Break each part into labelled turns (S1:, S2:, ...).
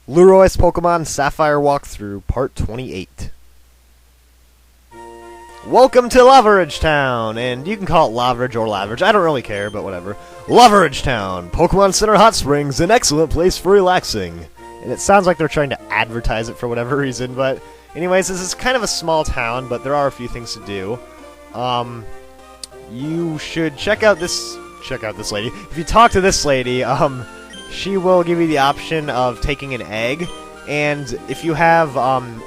S1: Lueroi's Pokemon Sapphire Walkthrough, Part 28. Welcome to Lavaridge Town, and you can call it Lavaridge or Lavaridge, I don't really care, but whatever. Lavaridge Town, Pokemon Center Hot Springs, an excellent place for relaxing. And it sounds like they're trying to advertise it for whatever reason, but anyways, this is kind of a small town, but there are a few things to do. You should check out this lady. If you talk to this lady, she will give you the option of taking an egg, and if you have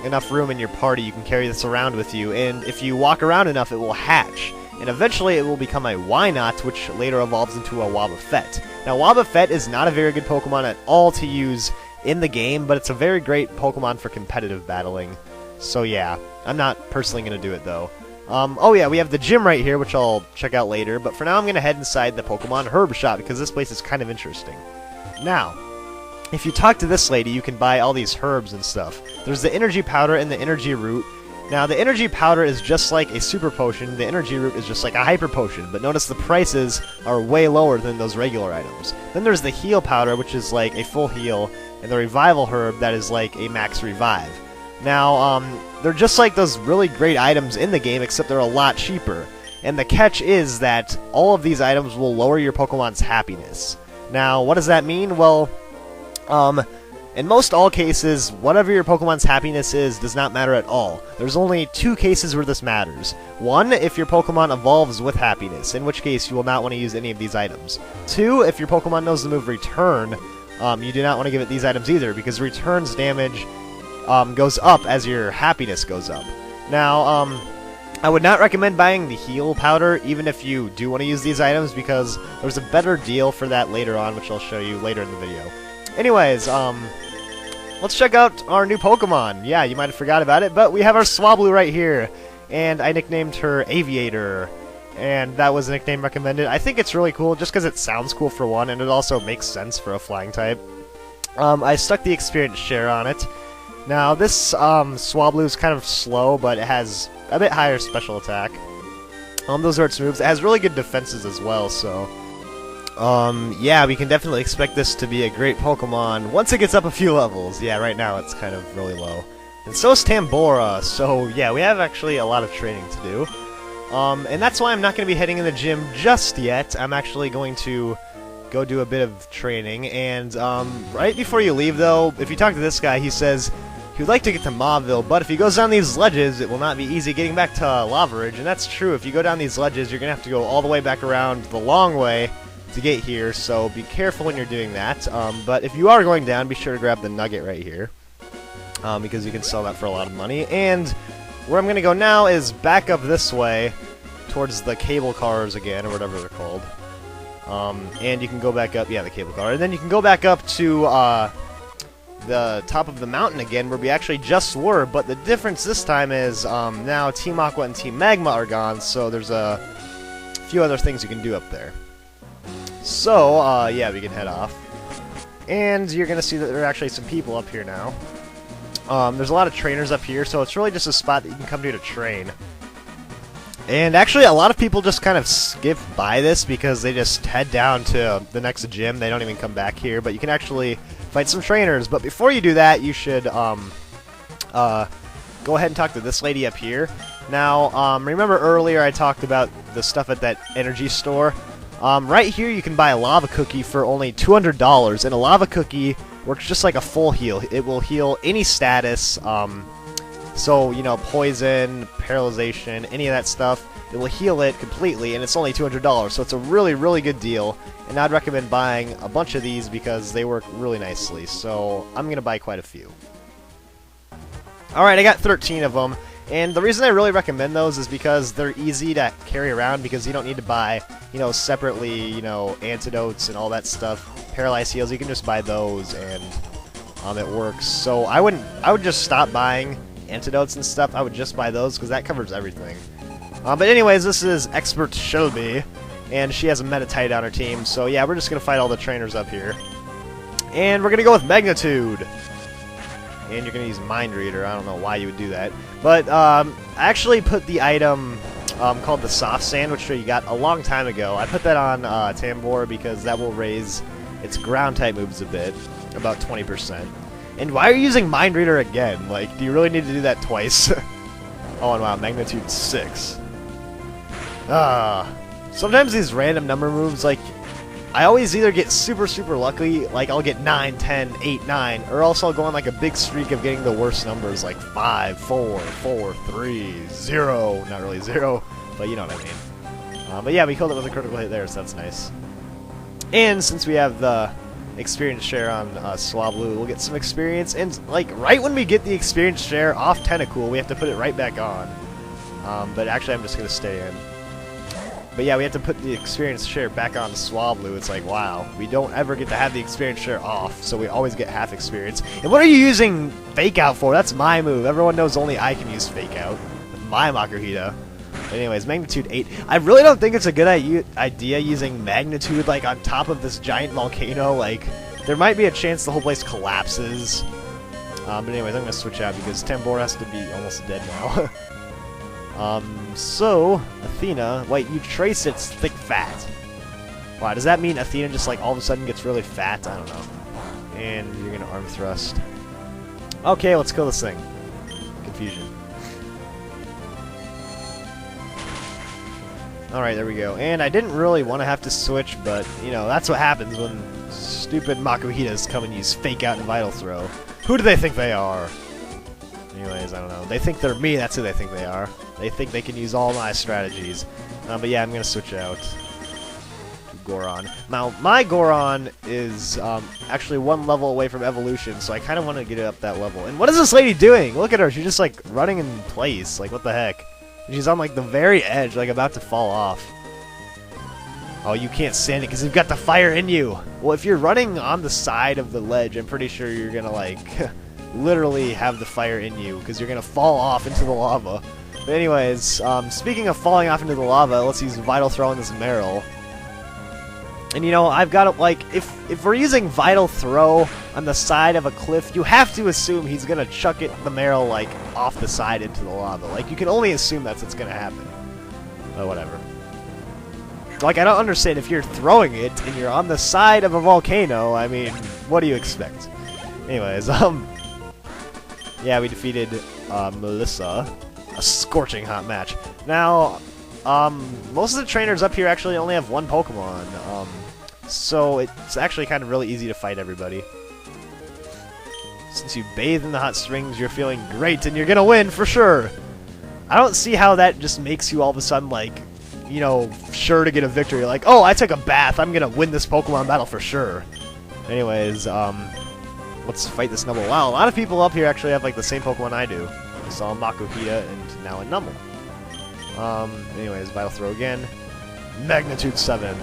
S1: enough room in your party, you can carry this around with you, and if you walk around enough, it will hatch, and eventually it will become a Wynot, which later evolves into a Wobbuffet. Now, Wobbuffet is not a very good Pokemon at all to use in the game, but it's a very great Pokemon for competitive battling. So yeah, I'm not personally going to do it, though. Oh yeah, we have the gym right here, which I'll check out later, but for now I'm going to head inside the Pokemon Herb Shop, because this place is kind of interesting. Now, if you talk to this lady, you can buy all these herbs and stuff. There's the energy powder and the energy root. Now, the energy powder is just like a super potion, the energy root is just like a hyper potion, but notice the prices are way lower than those regular items. Then there's the heal powder, which is like a full heal, and the revival herb that is like a max revive. Now, they're just like those really great items in the game, except they're a lot cheaper. And the catch is that all of these items will lower your Pokemon's happiness. Now, what does that mean? Well, in most all cases, whatever your Pokemon's happiness is does not matter at all. There's only two cases where this matters. One, if your Pokemon evolves with happiness, in which case you will not want to use any of these items. Two, if your Pokemon knows the move Return, you do not want to give it these items either, because Return's damage goes up as your happiness goes up. Now, I would not recommend buying the heal powder, even if you do want to use these items, because there's a better deal for that later on, which I'll show you later in the video. Anyways, let's check out our new Pokemon. Yeah, you might have forgot about it, but we have our Swablu right here, and I nicknamed her Aviator, and that was a nickname recommended. I think it's really cool, just because it sounds cool for one, and it also makes sense for a flying type. I stuck the experience share on it. Now, this Swablu is kind of slow, but it has a bit higher special attack. Those are its moves. It has really good defenses as well, so yeah, we can definitely expect this to be a great Pokemon once it gets up a few levels. Yeah, right now it's kind of really low. And so is Tambora, so yeah, we have actually a lot of training to do. And that's why I'm not going to be heading in the gym just yet. I'm actually going to go do a bit of training, and right before you leave, though, if you talk to this guy, he says he would like to get to Mauville, but if he goes down these ledges, it will not be easy getting back to Lavaridge, and that's true. If you go down these ledges, you're going to have to go all the way back around the long way to get here, so be careful when you're doing that. But if you are going down, be sure to grab the nugget right here, because you can sell that for a lot of money. And where I'm going to go now is back up this way towards the cable cars again, or whatever they're called. And you can go back up, yeah, the cable car, and then you can go back up to the top of the mountain again, where we actually just were, but the difference this time is now Team Aqua and Team Magma are gone, so there's a few other things you can do up there. So, yeah, we can head off. And you're going to see that there are actually some people up here now. There's a lot of trainers up here, so it's really just a spot that you can come to train. And actually, a lot of people just kind of skip by this because they just head down to the next gym. They don't even come back here, but you can actually fight some trainers. But before you do that, you should go ahead and talk to this lady up here. Now, remember earlier I talked about the stuff at that energy store? Right here you can buy a lava cookie for only $200, and a lava cookie works just like a full heal. It will heal any status, so, you know, poison, paralyzation, any of that stuff, it will heal it completely, and it's only $200, so it's a really, really good deal, and I'd recommend buying a bunch of these because they work really nicely, so I'm going to buy quite a few. Alright, I got 13 of them, and the reason I really recommend those is because they're easy to carry around, because you don't need to buy, you know, separately, you know, antidotes and all that stuff, paralyzed heals, you can just buy those, and it works. So I would just stop buying antidotes and stuff. I would just buy those because that covers everything. But anyways, this is Expert Shelby, and she has a Metatite on her team, so yeah, we're just going to fight all the trainers up here. And we're going to go with Magnitude. And you're going to use Mind Reader. I don't know why you would do that. But I actually put the item called the Soft Sand, which you got a long time ago. I put that on Tambora because that will raise its ground type moves a bit, about 20%. And why are you using Mind Reader again? Like, do you really need to do that twice? Oh, and wow, magnitude 6. Sometimes these random number moves, like, I always either get super, super lucky, like I'll get 9, 10, 8, 9, or else I'll go on like a big streak of getting the worst numbers, like 5, 4, 4, 3, 0. Not really 0, but you know what I mean. But yeah, we killed it with a critical hit there, so that's nice. And since we have the experience share on Swablu, we'll get some experience, and like right when we get the experience share off Tentacool, we have to put it right back on. But actually I'm just going to stay in. But yeah, we have to put the experience share back on Swablu. It's like, wow, we don't ever get to have the experience share off, so we always get half experience. And what are you using Fake Out for? That's my move. Everyone knows only I can use Fake Out with my Makuhita. But anyways, magnitude 8. I really don't think it's a good idea using magnitude like on top of this giant volcano. Like, there might be a chance the whole place collapses. But anyways, I'm going to switch out because Tambor has to be almost dead now. So, Athena, wait, you trace its thick fat. Wow, does that mean Athena just, like, all of a sudden gets really fat? I don't know. And you're gonna arm thrust. Okay, let's kill this thing. Confusion. Alright, there we go. And I didn't really want to have to switch, but, you know, that's what happens when stupid Makuhitas come and use Fake Out and Vital Throw. Who do they think they are? Anyways, I don't know. They think they're me, that's who they think they are. They think they can use all my strategies. But yeah, I'm going to switch out to Goron. Now, my Goron is actually one level away from evolution, so I kind of want to get it up that level. And what is this lady doing? Look at her. She's just, like, running in place. Like, what the heck? And she's on, like, the very edge, like, about to fall off. Oh, you can't stand it because you've got the fire in you. Well, if you're running on the side of the ledge, I'm pretty sure you're going to, like... literally have the fire in you, because you're gonna fall off into the lava. But anyways, speaking of falling off into the lava, let's use Vital Throw on this Meryl. And you know, I've got to, like, if we're using Vital Throw on the side of a cliff, you have to assume he's gonna chuck the Meryl, like, off the side into the lava. Like, you can only assume that's what's gonna happen. But whatever. Like, I don't understand, if you're throwing it and you're on the side of a volcano, I mean, what do you expect? Anyways, yeah, we defeated Melissa. A scorching hot match. Now, most of the trainers up here actually only have one Pokemon. So it's actually kind of really easy to fight everybody. Since you bathe in the hot springs, you're feeling great and you're gonna win for sure. I don't see how that just makes you all of a sudden, like, you know, sure to get a victory. Like, oh, I took a bath, I'm gonna win this Pokemon battle for sure. Anyways, let's fight this Numble. Wow, a lot of people up here actually have, like, the same Pokemon I do. I saw a Makuhita and now a Numble. Anyways, Vital Throw again. Magnitude 7.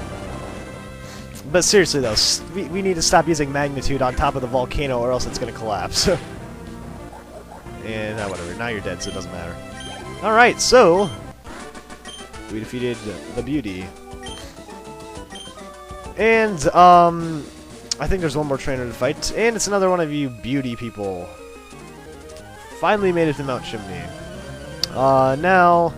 S1: But seriously, though, we need to stop using Magnitude on top of the volcano or else it's going to collapse. And, whatever. Now you're dead, so it doesn't matter. Alright, so... we defeated the Beauty. And, I think there's one more trainer to fight, and it's another one of you beauty people. Finally made it to Mount Chimney. Now,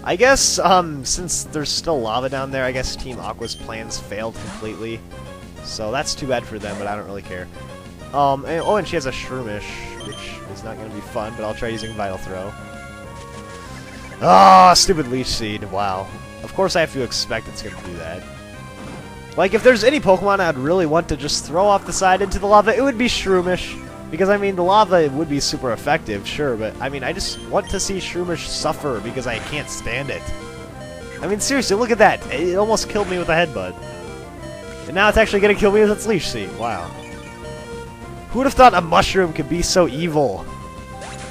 S1: I guess, since there's still lava down there, I guess Team Aqua's plans failed completely. So that's too bad for them, but I don't really care. And she has a Shroomish, which is not going to be fun, but I'll try using Vital Throw. Ah, stupid Leech Seed, wow. Of course I have to expect it's going to do that. Like, if there's any Pokemon I'd really want to just throw off the side into the lava, it would be Shroomish. Because, I mean, the lava would be super effective, sure, but, I mean, I just want to see Shroomish suffer because I can't stand it. I mean, seriously, look at that. It almost killed me with a headbutt. And now it's actually going to kill me with its Leech Seed. Wow. Who would have thought a mushroom could be so evil?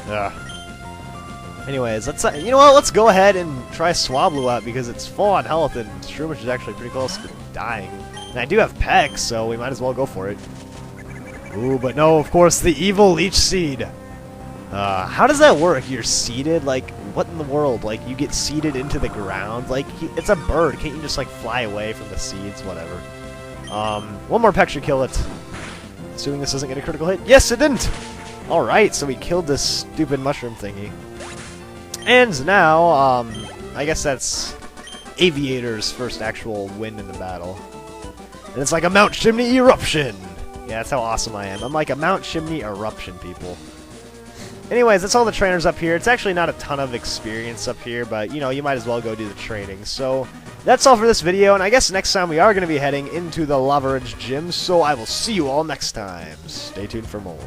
S1: Ugh. Anyways, let's you know what? Let's go ahead and try Swablu out because it's full on health and Shroomish is actually pretty close to dying. And I do have Peck, so we might as well go for it. Ooh, but no, of course, the evil Leech Seed. How does that work? You're seeded? Like, what in the world? Like, you get seeded into the ground? Like, it's a bird. Can't you just, like, fly away from the seeds? Whatever. One more Peck should kill it. Assuming this doesn't get a critical hit. Yes, it didn't! Alright, so we killed this stupid mushroom thingy. And now, I guess that's Aviator's first actual win in the battle. And it's like a Mount Chimney eruption! Yeah, that's how awesome I am. I'm like a Mount Chimney eruption, people. Anyways, that's all the trainers up here. It's actually not a ton of experience up here, but, you know, you might as well go do the training. So, that's all for this video, and I guess next time we are going to be heading into the Lavaridge Gym, so I will see you all next time. Stay tuned for more.